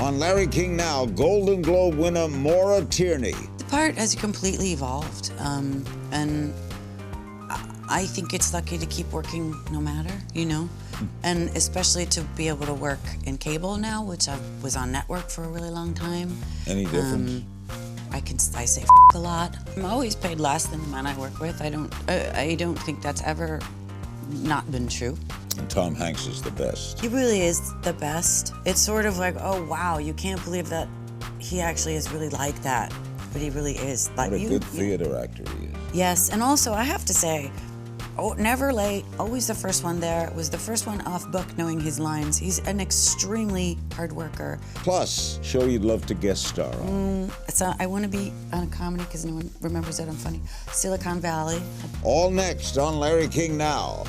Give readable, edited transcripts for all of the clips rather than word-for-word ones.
On Larry King Now, Golden Globe winner Maura Tierney. The part has completely evolved, and I think it's lucky to keep working no matter, you know? And especially to be able to work in cable now, which I was on network for a really long time. Any difference? I say a lot. I'm always paid less than the man I work with. I don't think that's ever not been true. And Tom Hanks is the best. He really is the best. It's sort of like, oh wow, you can't believe that he actually is really like that, but he really is. Like, What a good theater actor he is. Yes, and also I have to say, never late, always the first one there. Was the first one off book knowing his lines. He's an extremely hard worker. Plus, show you'd love to guest star on. I want to be on a comedy because no one remembers that I'm funny. Silicon Valley. All next on Larry King Now.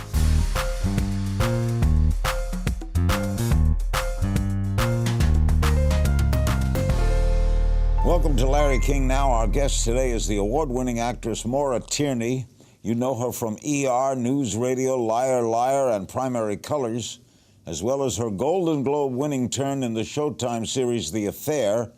Welcome to Larry King Now. Our guest today is the award-winning actress Maura Tierney. You know her from ER, News Radio, Liar, Liar, and Primary Colors, as well as her Golden Globe-winning turn in the Showtime series The Affair.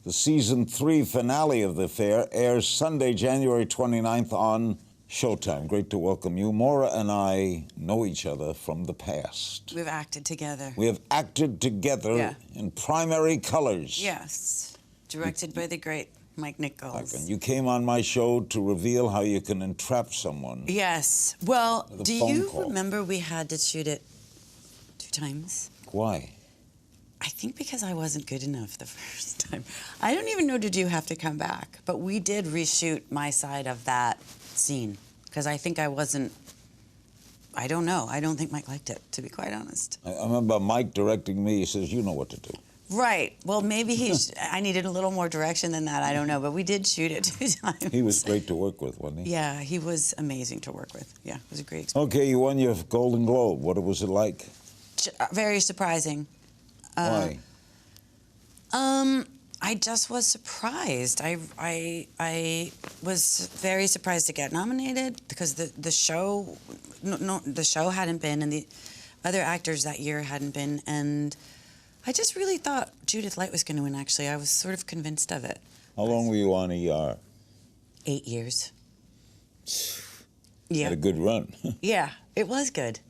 The Season 3 finale of The Affair airs Sunday, January 29th on Showtime. Great to welcome you. Maura and I know each other from the past. We've acted together. We have acted together in Primary Colors. Yes. Directed by the great Mike Nichols. You came on my show to reveal how you can entrap someone. Yes. Well, do you remember we had to shoot it 2 times? Why? I think because I wasn't good enough the first time. I don't even know, did you have to come back? But we did reshoot my side of that scene because I think I wasn't, I don't know. I don't think Mike liked it, to be quite honest. I remember Mike directing me. He says, you know what to do. Right. Well, maybe I needed a little more direction than that. I don't know. But we did shoot it 2 times. He was great to work with, wasn't he? Yeah, he was amazing to work with. Yeah, it was a great experience. Okay, you won your Golden Globe. What was it like? Very surprising. Why? I just was surprised. I was very surprised to get nominated because the show, the show hadn't been, and the other actors that year hadn't been, and I just really thought Judith Light was going to win, actually. I was sort of convinced of it. How long were you on ER? 8 years. Yeah. Had a good run. Yeah, it was good.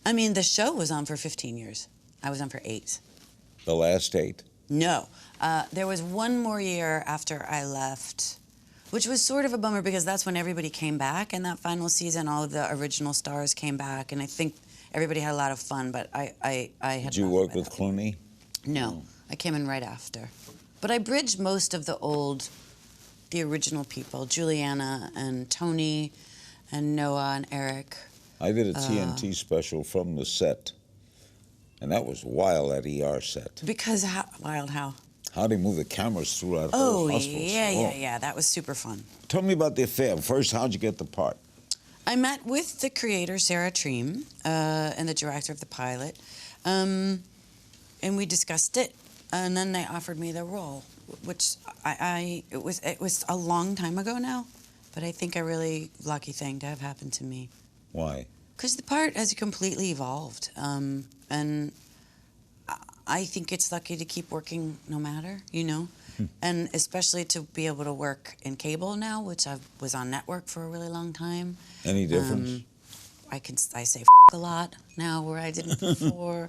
I mean, the show was on for 15 years. I was on for 8. The last 8? No. There was 1 more year after I left, which was sort of a bummer because that's when everybody came back. In that final season, all of the original stars came back, and I think everybody had a lot of fun, but I had... Did you work with Clooney? No, I came in right after. But I bridged most of the original people, Juliana and Tony and Noah and Eric. I did a TNT special from the set, and that was wild, that ER set. Because wild how? How they move the cameras throughout whole hospitals. Yeah, that was super fun. Tell me about The Affair. First, how'd you get the part? I met with the creator, Sarah Treem, and the director of the pilot. And we discussed it, and then they offered me the role, which it was a long time ago now, but I think a really lucky thing to have happened to me. Why? Because the part has completely evolved, and I think it's lucky to keep working no matter, you know, and especially to be able to work in cable now, which I was on network for a really long time. Any difference? I say a lot now where I didn't before.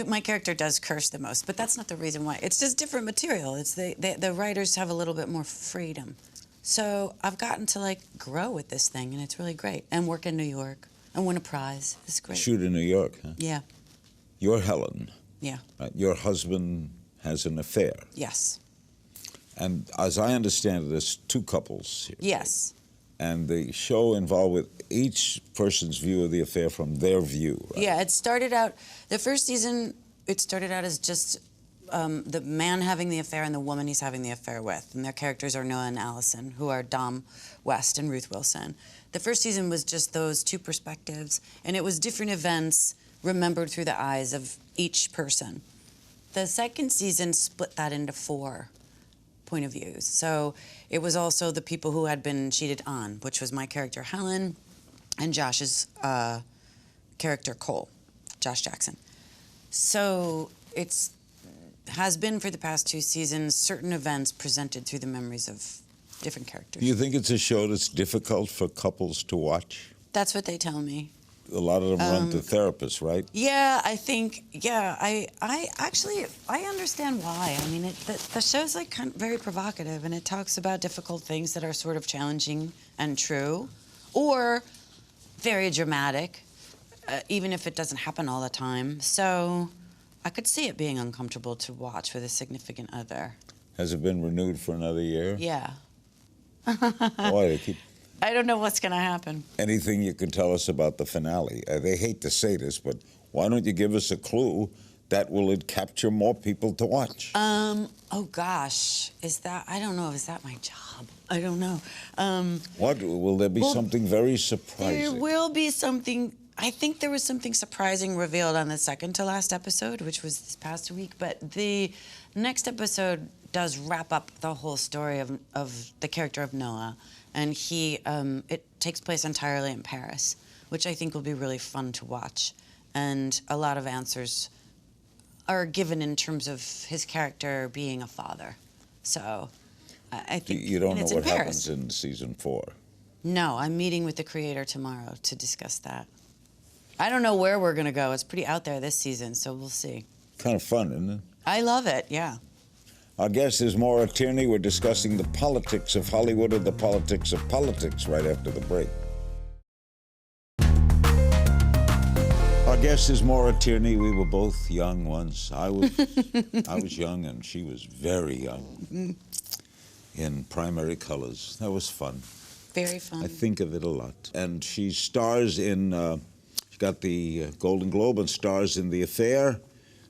My character does curse the most, but that's not the reason why. It's just different material. It's the writers have a little bit more freedom. So I've gotten to, like, grow with this thing, and it's really great. And work in New York and win a prize. It's great. Shoot in New York, huh? Yeah. You're Helen. Yeah. Right? Your husband has an affair. Yes. And as I understand it, there's 2 couples here. Yes. And the show involved with each person's view of the affair from their view, right? Yeah, it started out, the first season, it started out as just the man having the affair and the woman he's having the affair with. And their characters are Noah and Allison, who are Dom West and Ruth Wilson. The first season was just those 2 perspectives, and it was different events remembered through the eyes of each person. The second season split that into 4 point of views. So it was also the people who had been cheated on, which was my character Helen and Josh's character Cole, Josh Jackson. So it's has been for the past 2 seasons, certain events presented through the memories of different characters. Do you think it's a show that's difficult for couples to watch? That's what they tell me. A lot of them run to therapists, right? Yeah, I think, I actually, I understand why. I mean, the show's like kind of very provocative, and it talks about difficult things that are sort of challenging and true, or very dramatic, even if it doesn't happen all the time. So I could see it being uncomfortable to watch with a significant other. Has it been renewed for another year? Yeah. Boy, they keep... I don't know what's going to happen. Anything you can tell us about the finale? They hate to say this, but why don't you give us a clue that will capture more people to watch? Oh gosh, I don't know, is that my job? I don't know. What, will there be something very surprising? There will be something. I think there was something surprising revealed on the second to last episode, which was this past week, but the next episode does wrap up the whole story of the character of Noah, and it takes place entirely in Paris, which I think will be really fun to watch, and a lot of answers are given in terms of his character being a father. So I think you don't know it's what in happens in season 4. No, I'm meeting with the creator tomorrow to discuss that. I don't know where we're gonna go. It's pretty out there this season, so we'll see. Kind of fun, isn't it? I love it, yeah. Our guest is Maura Tierney. We're discussing the politics of Hollywood and the politics of politics right after the break. Our guest is Maura Tierney. We were both young once. I was young, and she was very young. In Primary Colors. That was fun. Very fun. I think of it a lot. And she stars in, she got the Golden Globe and stars in The Affair,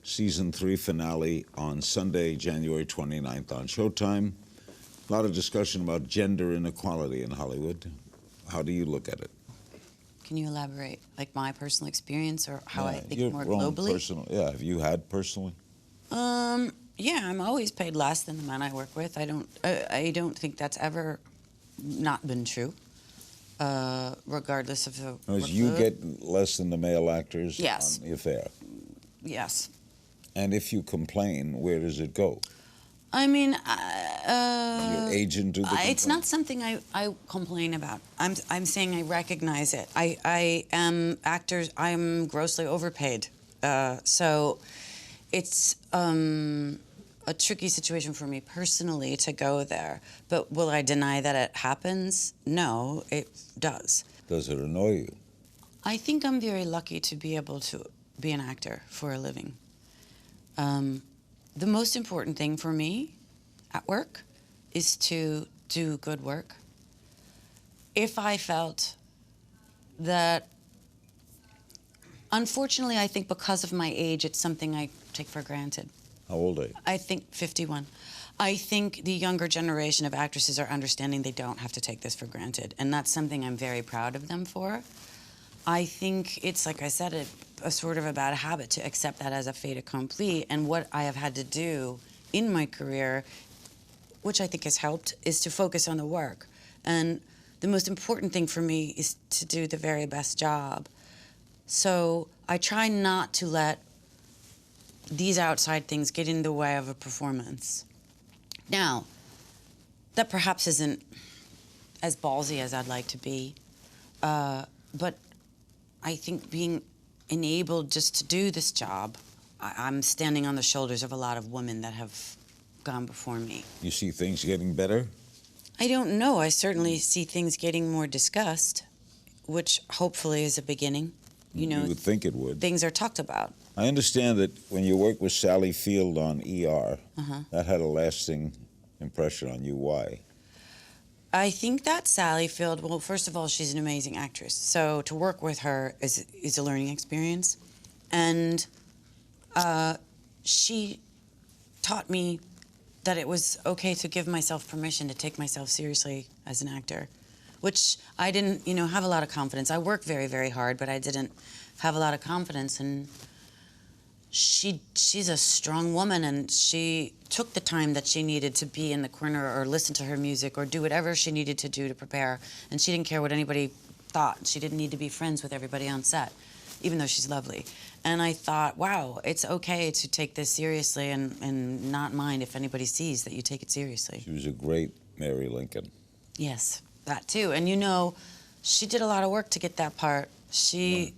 season 3 finale on Sunday, January 29th on Showtime. A lot of discussion about gender inequality in Hollywood. How do you look at it? Can you elaborate, like my personal experience or how I think your more own globally? Personal, yeah, have you had personally? Yeah, I'm always paid less than the men I work with. I don't think that's ever not been true, regardless of the No, you get less than the male actors Yes. on The Affair. Yes. And if you complain, where does it go? I mean, Your agent do the it's not something I complain about. I'm saying I recognize it. I am grossly overpaid, so it's a tricky situation for me personally to go there. But will I deny that it happens? No, it does. Does it annoy you? I think I'm very lucky to be able to be an actor for a living. The most important thing for me at work is to do good work. If I felt that, unfortunately, I think because of my age, it's something I take for granted. How old are you? I think 51. I think the younger generation of actresses are understanding they don't have to take this for granted, and that's something I'm very proud of them for. I think it's, like I said, a sort of a bad habit to accept that as a fait accompli, and what I have had to do in my career, which I think has helped, is to focus on the work. And the most important thing for me is to do the very best job. So I try not to let these outside things get in the way of a performance. Now, that perhaps isn't as ballsy as I'd like to be, but I think being enabled just to do this job, I'm standing on the shoulders of a lot of women that have gone before me. You see things getting better? I don't know. I certainly see things getting more discussed, which hopefully is a beginning. You know, You would think it would. things are talked about. I understand that when you worked with Sally Field on ER, that had a lasting impression on you. Why? I think that Sally Field, well, first of all, she's an amazing actress. So to work with her is a learning experience. And she taught me that it was okay to give myself permission to take myself seriously as an actor, which I didn't, have a lot of confidence. I worked very, very hard, but I didn't have a lot of confidence. And she's a strong woman, and she took the time that she needed to be in the corner or listen to her music or do whatever she needed to do to prepare. And she didn't care what anybody thought. She didn't need to be friends with everybody on set. even though she's lovely. And I thought, wow, it's okay to take this seriously and not mind if anybody sees that you take it seriously. She was a great Mary Lincoln. Yes, that too. And you know, she did a lot of work to get that part. She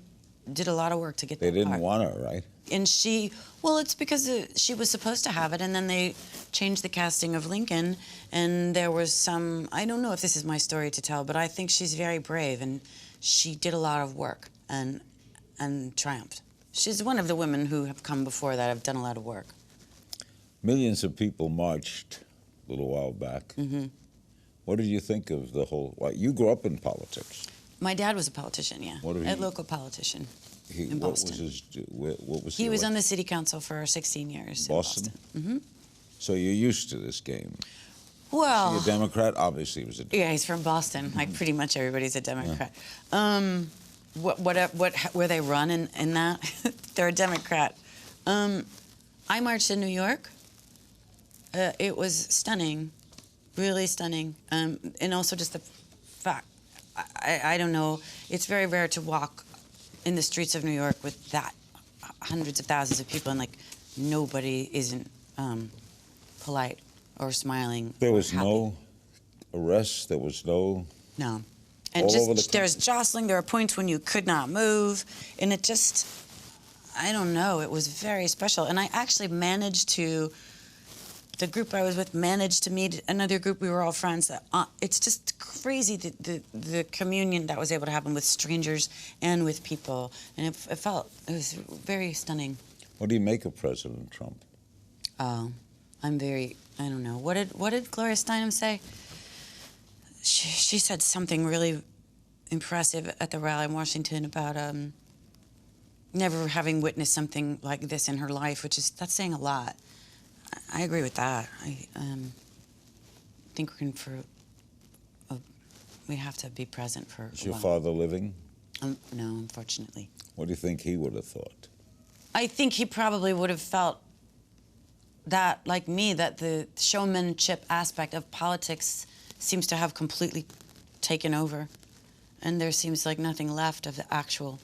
did a lot of work to get that part. They didn't want her, right? And she, well, it's because she was supposed to have it, and then they changed the casting of Lincoln, and there was some, I don't know if this is my story to tell, but I think she's very brave, and she did a lot of work and triumphed. She's one of the women who have come before that have done a lot of work. Millions of people marched a little while back. Mm-hmm. What did you think of the whole, well, you grew up in politics. My dad was a politician, yeah, a local politician. In Boston. What was he was on the city council for 16 years. Boston? In Boston. Mm-hmm. So you're used to this game. Well, is he a Democrat? Obviously, he was a Democrat. Yeah, he's from Boston. Like pretty much everybody's a Democrat. Where they run in that, they're a Democrat. I marched in New York. It was stunning, really stunning, and also just the fact. I don't know. It's very rare to walk in the streets of New York with that hundreds of thousands of people, and like nobody isn't polite or smiling. There was no arrest. There was no. No, and just there's jostling. There are points when you could not move, and it just, I don't know. It was very special, and I actually managed to. The group I was with managed to meet another group. We were all friends. It's just crazy the communion that was able to happen with strangers and with people, and it was very stunning. What do you make of President Trump? Oh, I don't know. What did Gloria Steinem say? She said something really impressive at the rally in Washington about never having witnessed something like this in her life, that's saying a lot. I agree with that. I think we have to be present for. Is your father living? No, unfortunately. What do you think he would have thought? I think he probably would have felt that, like me, that the showmanship aspect of politics seems to have completely taken over, and there seems like nothing left of the actual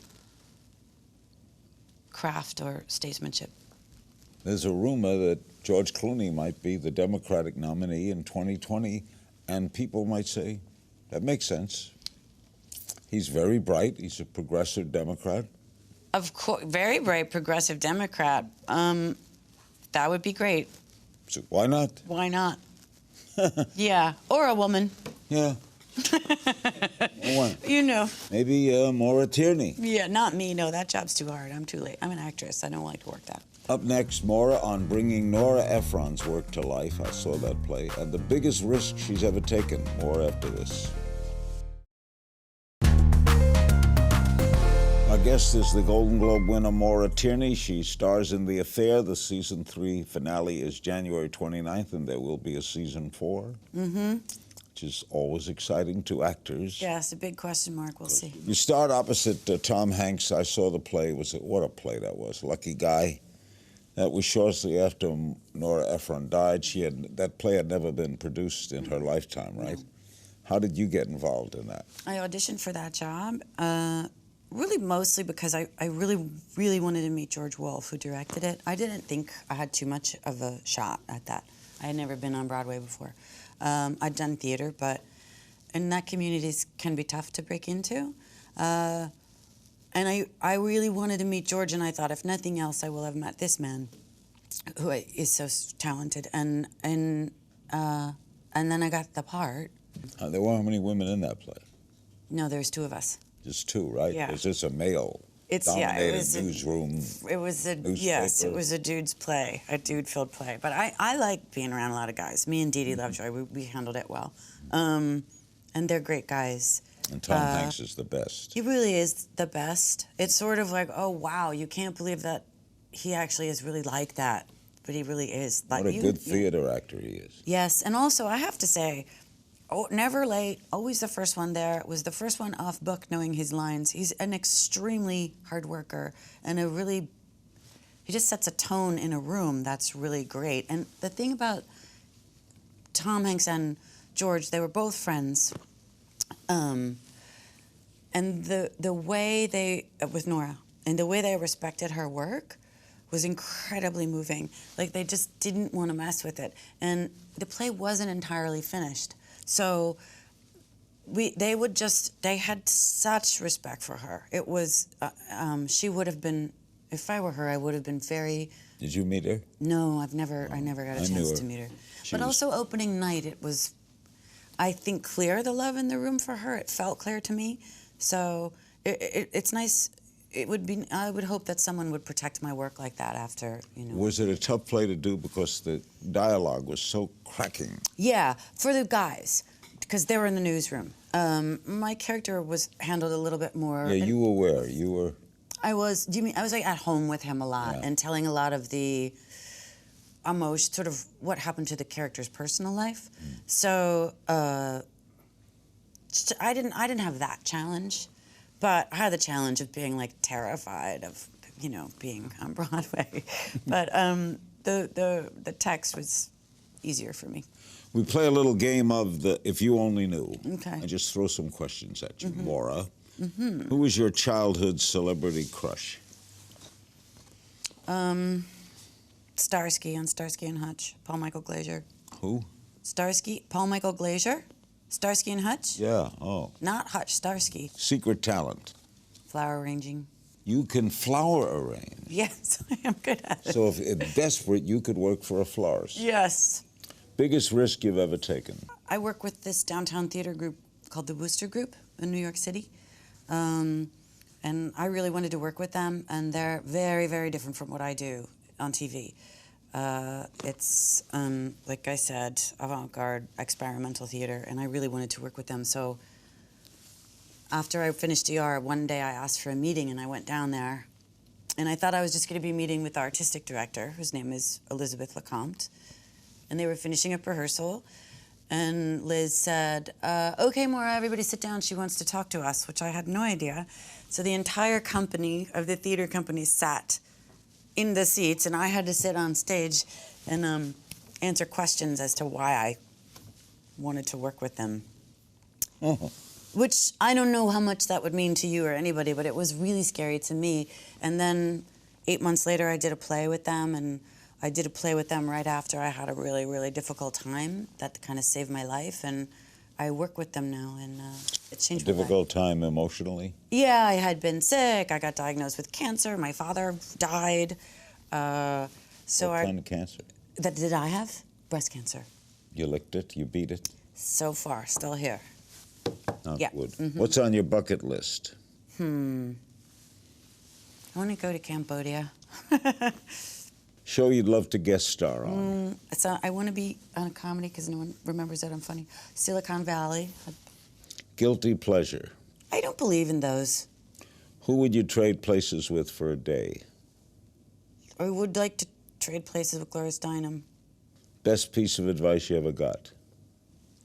craft or statesmanship. There's a rumor that George Clooney might be the Democratic nominee in 2020, and people might say, that makes sense. He's very bright. He's a progressive Democrat. Of course, very bright progressive Democrat. That would be great. So why not? Why not? Yeah, or a woman. Yeah. You know. Maybe Maura Tierney. Yeah, not me. No, that job's too hard. I'm too late. I'm an actress. I don't like to work that. Up next, Maura on bringing Nora Ephron's work to life. I saw that play. And the biggest risk she's ever taken. More after this. Our guest is the Golden Globe winner, Maura Tierney. She stars in The Affair. The season 3 finale is January 29th, and there will be a season 4. Mm-hmm. Which is always exciting to actors. Yeah, it's a big question mark. We'll see. You starred opposite Tom Hanks. I saw the play. What a play that was. Lucky Guy. That was shortly after Nora Ephron died. That play had never been produced in her lifetime, right? No. How did you get involved in that? I auditioned for that job, really mostly because I really, really wanted to meet George Wolfe, who directed it. I didn't think I had too much of a shot at that. I had never been on Broadway before. I'd done theater, and that community can be tough to break into. And I really wanted to meet George, and I thought, if nothing else, I will have met this man, who is so talented. And then I got the part. There weren't many women in that play. No, there's 2 of us. Just 2, right? Yeah. Is this a male-dominated newsroom? It was a dude's play, a dude-filled play. But I like being around a lot of guys. Me and Dee Dee Lovejoy, we handled it well. And they're great guys. And Tom Hanks is the best. He really is the best. It's sort of like, oh, wow, you can't believe that he actually is really like that. But he really is. What a good theater actor he is. Yes, and also I have to say, never late, always the first one there, was the first one off book knowing his lines. He's an extremely hard worker and he just sets a tone in a room that's really great. And the thing about Tom Hanks and George, they were both friends. And the way with Nora, and the way they respected her work was incredibly moving. Like, they just didn't want to mess with it. And the play wasn't entirely finished. So they had such respect for her. It was, she would have been, if I were her, I would have been very... Did you meet her? No, I never got a chance to meet her. But also opening night, it was, I think, clear, the love in the room for her. It felt clear to me. So it's nice. It would be, I would hope that someone would protect my work like that after, you know. Was it a tough play to do because the dialogue was so cracking? Yeah, for the guys, because they were in the newsroom. My character was handled a little bit more. Yeah, you were where? You were... I was, do you mean, I was like at home with him a lot and telling a lot of the emotion, sort of what happened to the character's personal life. So I didn't have that challenge, but I had the challenge of being like terrified of, you know, being on Broadway. But the text was easier for me. We play a little game of the If You Only Knew. Okay. I just throw some questions at you. Maura, who was your childhood celebrity crush? Starsky on Starsky and Hutch, Paul Michael Glaser. Who? Starsky, Paul Michael Glaser, Starsky and Hutch. Yeah, oh. Not Hutch, Starsky. Secret talent? Flower arranging. You can flower arrange? Yes, I am good at it. So if desperate, you could work for a florist? Yes. Biggest risk you've ever taken? I work with this downtown theater group called the Wooster Group in New York City. And I really wanted to work with them, and they're very, very different from what I do on TV. It's, like I said, avant-garde experimental theater, and I really wanted to work with them. So after I finished ER, one day I asked for a meeting, and I went down there, and I thought I was just going to be meeting with the artistic director, whose name is Elizabeth Lecomte, and they were finishing up rehearsal. And Liz said, okay, Maura, everybody sit down. She wants to talk to us, which I had no idea. So the entire company of the theater company sat in the seats, and I had to sit on stage and answer questions as to why I wanted to work with them. Which I don't know how much that would mean to you or anybody, but it was really scary to me. And then 8 months later, I did a play with them, and I did a play with them right after I had a really, really difficult time that kind of saved my life, and I work with them now, and it changed my life. Difficult time emotionally? Yeah, I had been sick. I got diagnosed with cancer. My father died. What kind of cancer? That did I have? Breast cancer. You licked it? You beat it? So far, still here. Not Yeah. good. What's on your bucket list? I want to go to Cambodia. Show you'd love to guest star on? I want to be on a comedy because no one remembers that I'm funny. Silicon Valley. Guilty pleasure? I don't believe in those. Who would you trade places with for a day? I would like to trade places with Gloria Steinem. Best piece of advice you ever got?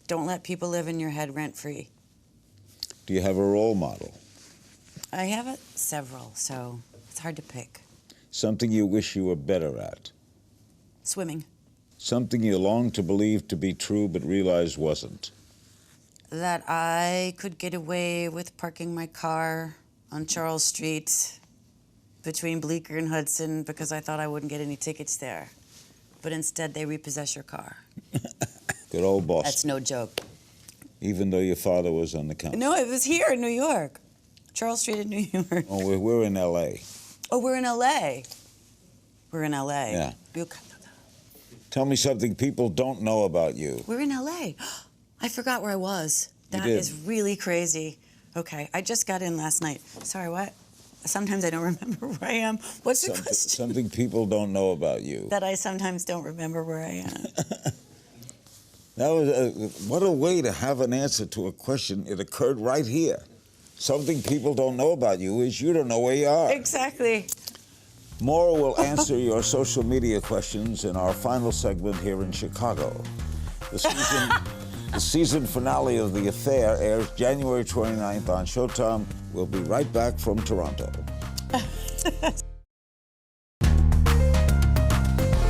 Don't let people live in your head rent-free. Do you have a role model? I have several, so it's hard to pick. Something you wish you were better at? Swimming. Something you longed to believe to be true but realized wasn't? That I could get away with parking my car on Charles Street between Bleecker and Hudson because I thought I wouldn't get any tickets there. But instead, they repossess your car. Good old Boston. That's no joke. Even though your father was on the council? No, it was here in New York. Charles Street in New York. Oh, we're in L.A. Oh, we're in L.A. We're in L.A. Yeah. Tell me something people don't know about you. We're in L.A. I forgot where I was. That is really crazy. Okay, I just got in last night. Sorry, what? Sometimes I don't remember where I am. What's the question? Something people don't know about you. That I sometimes don't remember where I am. That was what a way to have an answer to a question. It occurred right here. Something people don't know about you is you don't know where you are. Exactly. Maura will answer your social media questions in our final segment here in Chicago. The season finale of The Affair airs January 29th on Showtime. We'll be right back from Toronto.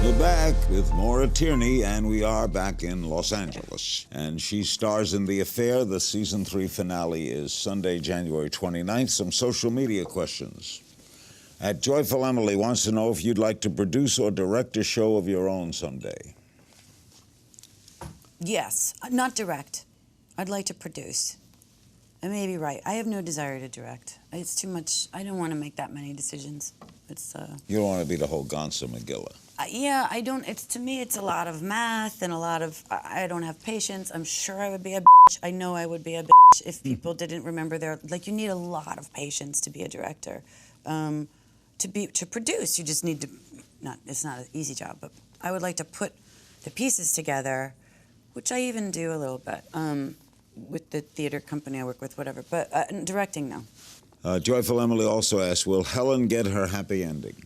We're back with Maura Tierney, and we are back in Los Angeles. And she stars in The Affair. The season 3 finale is Sunday, January 29th. Some social media questions. Joyful Emily wants to know if you'd like to produce or direct a show of your own someday. Yes, not direct. I'd like to produce. I may be right. I have no desire to direct. It's too much. I don't want to make that many decisions. It's You don't want to be the whole Gonza McGilla. Yeah, I don't. It's to me, it's a lot of math and a lot of. I don't have patience. I'm sure I would be a bitch. I know I would be a bitch if people didn't remember their. Like, you need a lot of patience to be a director. To produce, you just need to. It's not an easy job, but I would like to put the pieces together, which I even do a little bit with the theater company I work with, whatever. But directing, no. Joyful Emily also asks, will Helen get her happy ending?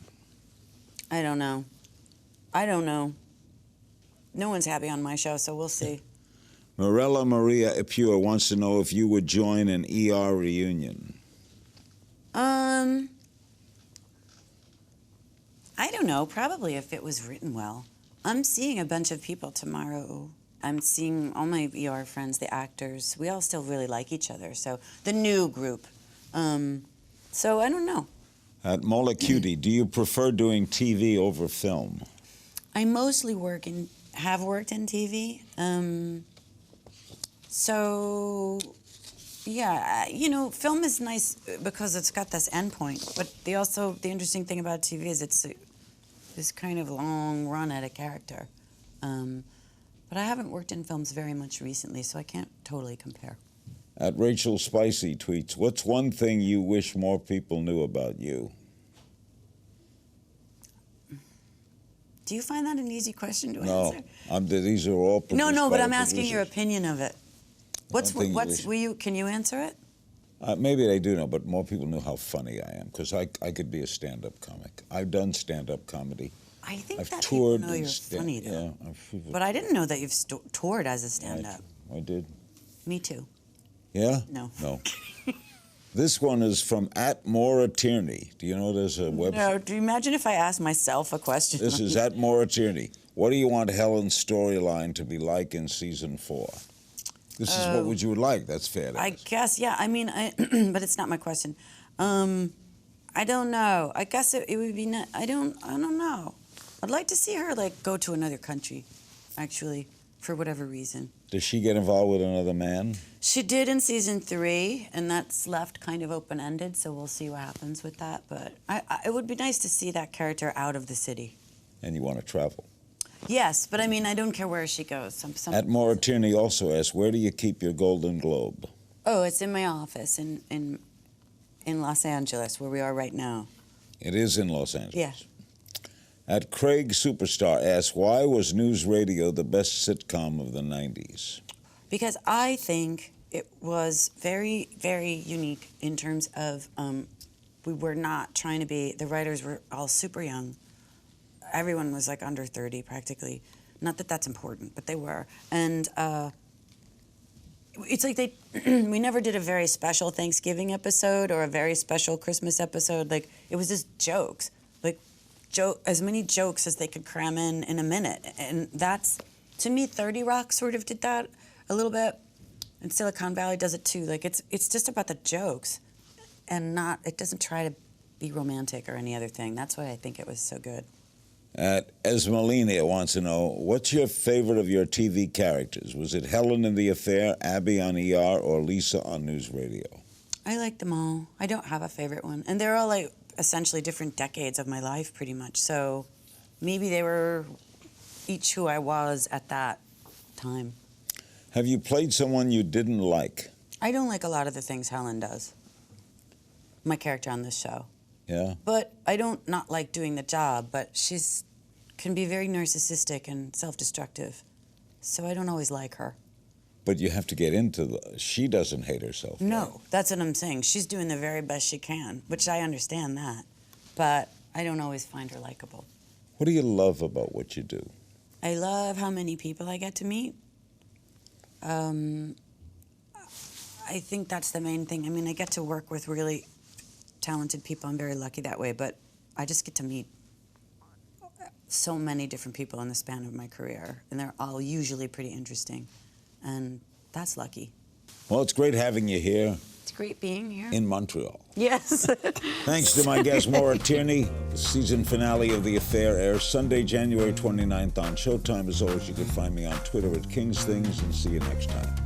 I don't know. No one's happy on my show, so we'll see. Morella Maria Epure wants to know if you would join an ER reunion. I don't know. Probably if it was written well. I'm seeing a bunch of people tomorrow. I'm seeing all my ER friends, the actors. We all still really like each other. So the new group. So I don't know. At Mola Cutie, do you prefer doing TV over film? I mostly have worked in TV. So, yeah, film is nice because it's got this endpoint. But the interesting thing about TV is it's this kind of long run at a character. But I haven't worked in films very much recently, so I can't totally compare. At Rachel Spicy tweets, what's one thing you wish more people knew about you? Do you find that an easy question to No, answer? these are all produced No, but by I'm the asking your producers. opinion of it. Can you answer it? Maybe they do know, but more people know how funny I am, because I could be a stand-up comic. I've done stand-up comedy. I think I've that toured people know you're funny, though. Yeah, But I didn't know that you've toured as a stand-up. I did. Me too. Yeah? No. No. This one is from @Maura Tierney. Do you know there's a website? No, do you imagine if I asked myself a question? This is @Maura Tierney. What do you want Helen's storyline to be like in season 4? This is what would you like? That's fair to I ask. guess, yeah. I mean, but it's not my question. I don't know. I guess it would be. I don't know. I'd like to see her go to another country, actually, for whatever reason. Does she get involved with another man? She did in season 3, and that's left kind of open-ended. So we'll see what happens with that. But it would be nice to see that character out of the city. And you want to travel? Yes, but I mean, I don't care where she goes. @Maura Tierney also asks, where do you keep your Golden Globe? Oh, it's in my office in Los Angeles, where we are right now. It is in Los Angeles. Yeah. Craig Superstar asks, why was News Radio the best sitcom of the 90s? Because I think it was very, very unique in terms of we were not trying to be, the writers were all super young. Everyone was under 30 practically. Not that that's important, but they were. And it's like we never did a very special Thanksgiving episode or a very special Christmas episode. It was just jokes. As many jokes as they could cram in a minute. And that's, to me, 30 Rock sort of did that a little bit. And Silicon Valley does it too. It's just about the jokes and it doesn't try to be romantic or any other thing. That's why I think it was so good. Esmelina wants to know, what's your favorite of your TV characters? Was it Helen in The Affair, Abby on ER, or Lisa on News Radio? I like them all. I don't have a favorite one. And they're all essentially different decades of my life, pretty much. So maybe they were each who I was at that time. Have you played someone you didn't like? I don't like a lot of the things Helen does. My character on this show. Yeah? But I don't not like doing the job, but she's can be very narcissistic and self-destructive. So I don't always like her. But you have to get into she doesn't hate herself. No, right? that's what I'm saying. She's doing the very best she can, which I understand that. But I don't always find her likable. What do you love about what you do? I love how many people I get to meet. I think that's the main thing. I mean, I get to work with really talented people. I'm very lucky that way, but I just get to meet so many different people in the span of my career, and they're all usually pretty interesting, and that's lucky. Well, it's great having you here. It's great being here. in Montreal. Yes. Thanks to my guest, Maura Tierney. The season finale of The Affair airs Sunday, January 29th on Showtime. As always, you can find me on Twitter at King's Things, and see you next time.